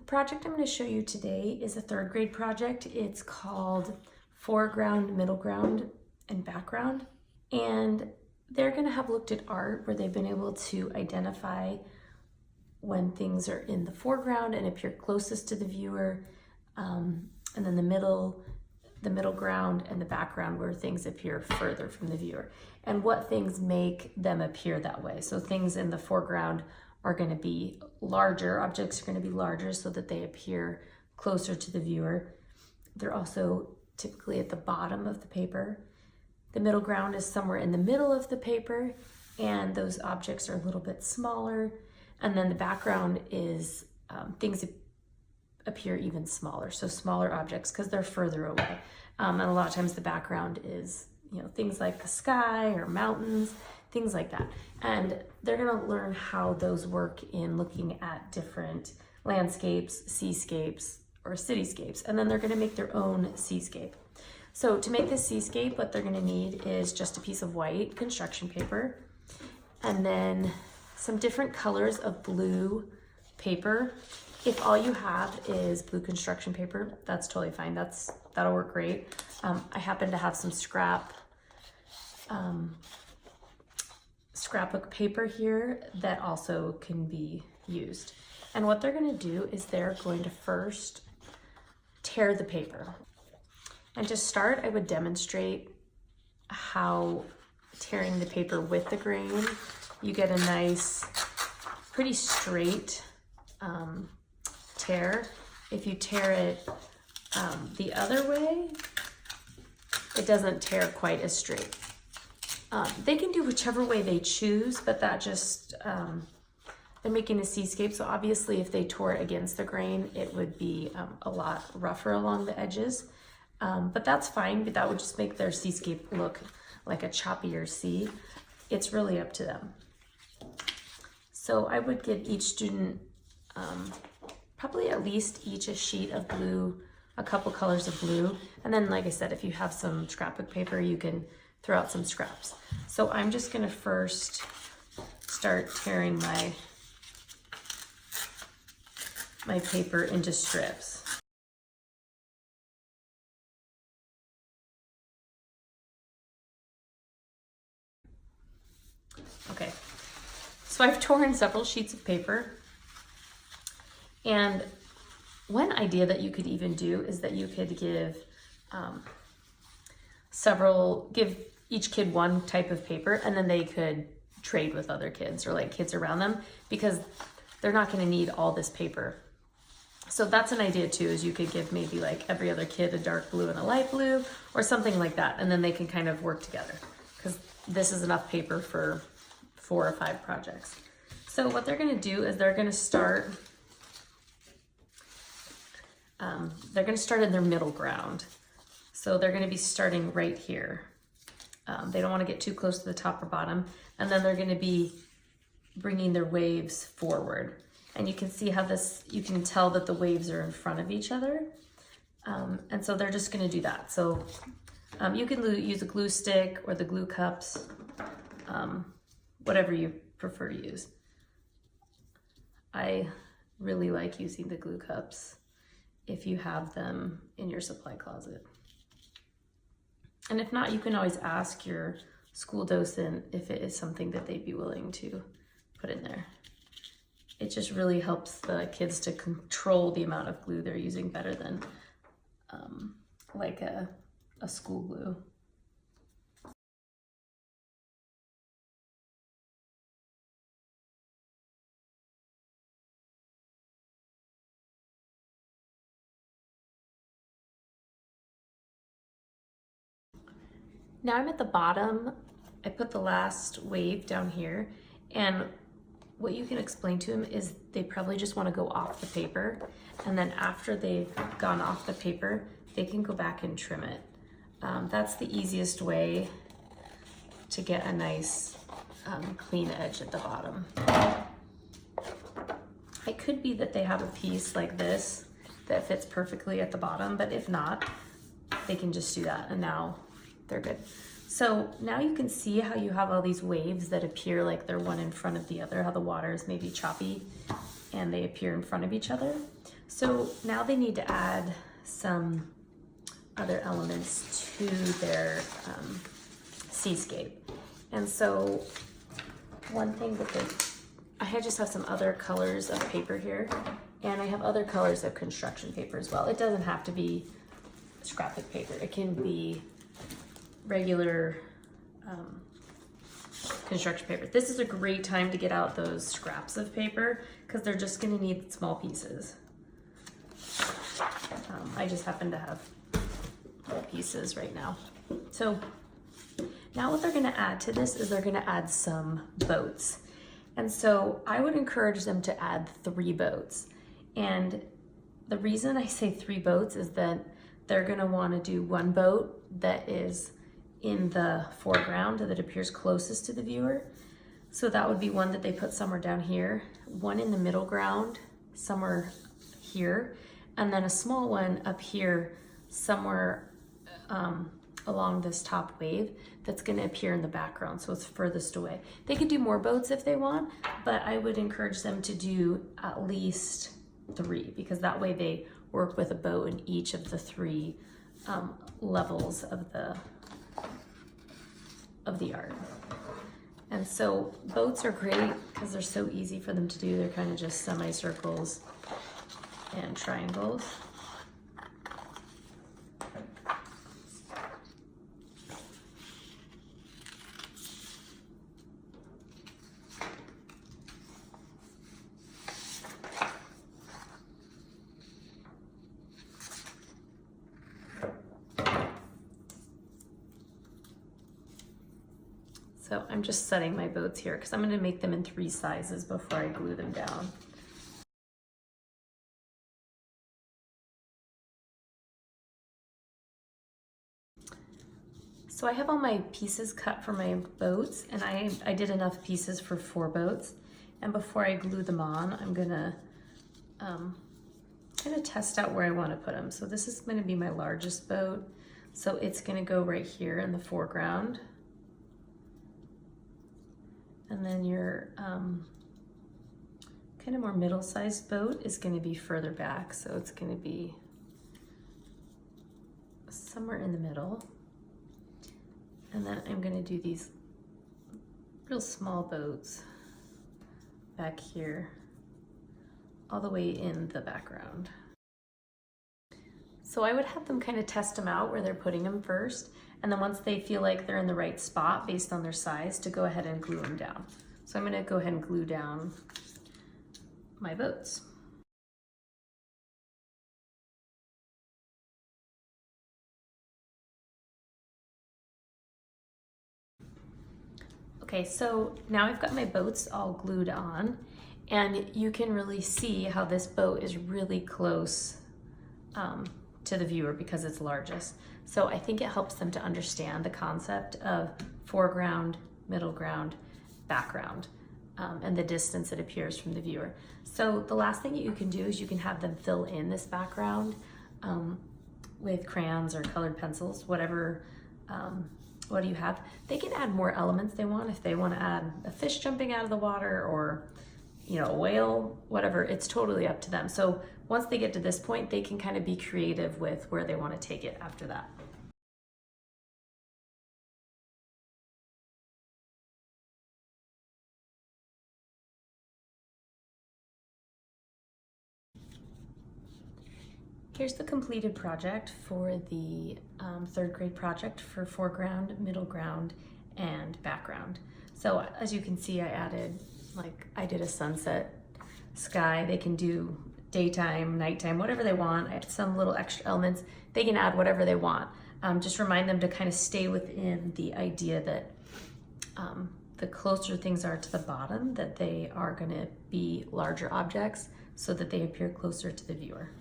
project I'm going to show you today is a third grade project. It's called Foreground, Middle Ground, and Background. And they're going to have looked at art where they've been able to identify when things are in the foreground and appear closest to the viewer, and then the middle ground, and the background where things appear further from the viewer, and what things make them appear that way. So things in the foreground are going to be larger, objects are going to be larger so that they appear closer to the viewer. They're also typically at the bottom of the paper. The middle ground is somewhere in the middle of the paper, and those objects are a little bit smaller. And then the background is things that appear even smaller, so smaller objects because they're further away. And a lot of times the background is, things like the sky or mountains, things like that. And they're going to learn how those work in looking at different landscapes, seascapes, or cityscapes. And then they're going to make their own seascape. So to make this seascape, what they're going to need is just a piece of white construction paper, and then some different colors of blue paper. If all you have is blue construction paper, that's totally fine. That'll work great. I happen to have some scrapbook paper here that also can be used. And what they're going to do is they're going to first tear the paper. And to start, I would demonstrate how tearing the paper with the grain, you get a nice, pretty straight tear. If you tear it the other way, it doesn't tear quite as straight. They can do whichever way they choose, but that just, they're making a seascape, so obviously if they tore it against the grain, it would be a lot rougher along the edges. But that's fine, but that would just make their seascape look like a choppier sea. It's really up to them. So I would give each student probably at least each a sheet of blue, a couple colors of blue. And then, like I said, if you have some scrapbook paper, you can throw out some scraps. So I'm just gonna first start tearing my paper into strips. Okay, so I've torn several sheets of paper, and one idea that you could even do is that you could give give each kid one type of paper, and then they could trade with other kids or like kids around them, because they're not going to need all this paper. So that's an idea too, is you could give maybe like every other kid a dark blue and a light blue or something like that, and then they can kind of work together, because this is enough paper for 4 or 5 projects. So what they're going to do is they're going to start in their middle ground. So they're going to be starting right here. They don't want to get too close to the top or bottom, and then they're going to be bringing their waves forward. And you can see how you can tell that the waves are in front of each other. And so they're just going to do that. So you can use a glue stick or the glue cups, whatever you prefer to use. I really like using the glue cups if you have them in your supply closet. And if not, you can always ask your school docent if it is something that they'd be willing to put in there. It just really helps the kids to control the amount of glue they're using better than like a school glue. Now I'm at the bottom. I put the last wave down here, and what you can explain to them is they probably just want to go off the paper, and then after they've gone off the paper, they can go back and trim it. That's the easiest way to get a nice clean edge at the bottom. It could be that they have a piece like this that fits perfectly at the bottom, but if not, they can just do that, and now they're good. So now you can see how you have all these waves that appear like they're one in front of the other, how the water is maybe choppy and they appear in front of each other. So now they need to add some other elements to their seascape. And so one thing that I just have some other colors of paper here, and I have other colors of construction paper as well. It doesn't have to be scrapbook paper. It can be regular construction paper. This is a great time to get out those scraps of paper because they're just going to need small pieces. I just happen to have little pieces right now. So now what they're going to add to this is they're going to add some boats. And so I would encourage them to add 3 boats. And the reason I say 3 boats is that they're going to want to do 1 boat that is in the foreground that appears closest to the viewer. So that would be one that they put somewhere down here, 1 in the middle ground, somewhere here, and then a small one up here somewhere along this top wave that's going to appear in the background, so it's furthest away. They could do more boats if they want, but I would encourage them to do at least 3 because that way they work with a boat in each of the 3 levels of the art. And so boats are great because they're so easy for them to do. They're kind of just semicircles and triangles. So I'm just setting my boats here because I'm going to make them in 3 sizes before I glue them down. So I have all my pieces cut for my boats, and I did enough pieces for 4 boats. And before I glue them on, I'm going to kind of test out where I want to put them. So this is going to be my largest boat. So it's going to go right here in the foreground. And then your kind of more middle-sized boat is going to be further back, so it's going to be somewhere in the middle. And then I'm going to do these real small boats back here, all the way in the background. So I would have them kind of test them out where they're putting them first, and then once they feel like they're in the right spot based on their size, to go ahead and glue them down. So I'm going to go ahead and glue down my boats. Okay, so now I've got my boats all glued on, and you can really see how this boat is really close to the viewer because it's largest. So I think it helps them to understand the concept of foreground, middle ground, background, and the distance it appears from the viewer. So the last thing that you can do is you can have them fill in this background with crayons or colored pencils, whatever what do you have. They can add more elements they want. If they want to add a fish jumping out of the water or, you know, a whale, whatever, it's totally up to them. So once they get to this point, they can kind of be creative with where they want to take it after that. Here's the completed project for the 3rd grade project for foreground, middle ground, and background. So as you can see, I did a sunset sky. They can do daytime, nighttime, whatever they want. I have some little extra elements. They can add whatever they want. Just remind them to kind of stay within the idea that the closer things are to the bottom, that they are going to be larger objects so that they appear closer to the viewer.